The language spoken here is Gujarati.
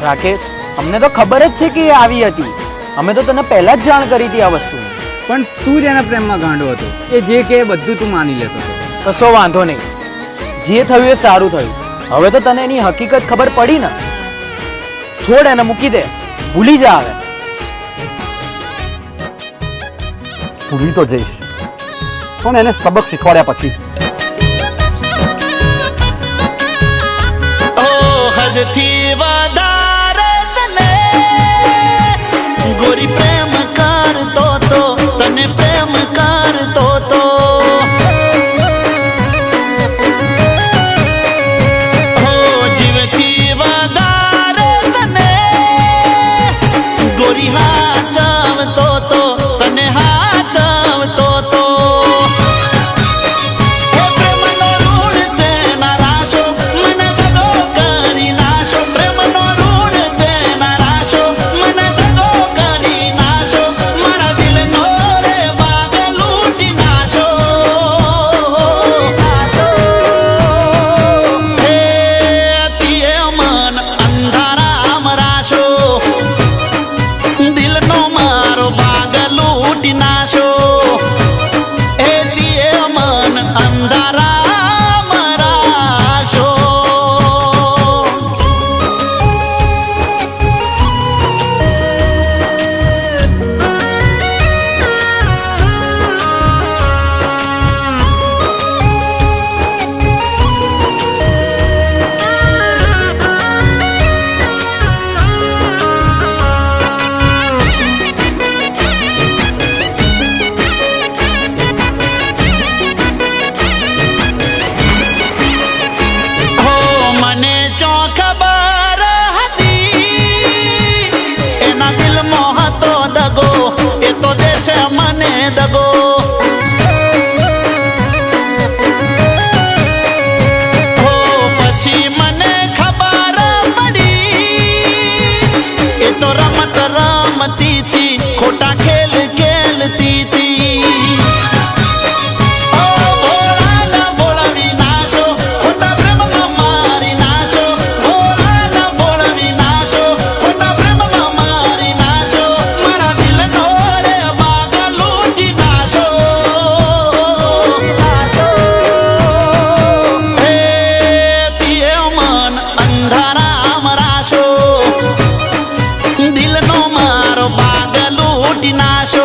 રાકેશ, અમને તો ખબર જ છે કે એ આવી હતી. અમે તો તને પહેલા જ જાણ કરી હતી આ વસ્તુની. પણ તું જ એના પ્રેમમાં ગાંડો હતો. એ જે કહે બધું તું માની લેતો હતો. કશો વાંધો નહીં, જે થયું એ સારું થયું. હવે તો તને એની હકીકત ખબર પડી ને. છોડ એને, મૂકી દે, ભૂલી જા હવે. ભૂલી તો જઈશ, પણ એને સબક શીખવાડ્યા પછી. હદથી વધારે તને ગોરી પ્રેમ કરતો તો, તને પ્રેમ કરતો તો. જીવથી વધારે તને ગોરી હાચવતો તો, તને હાચવતો તો. દગો હો, પછી મને ખબર પડી એ તો રમત રમતી તી, ખોટા ખેલ ખેલતી તી. દિલનો મારો બાગ લૂટી નાશો.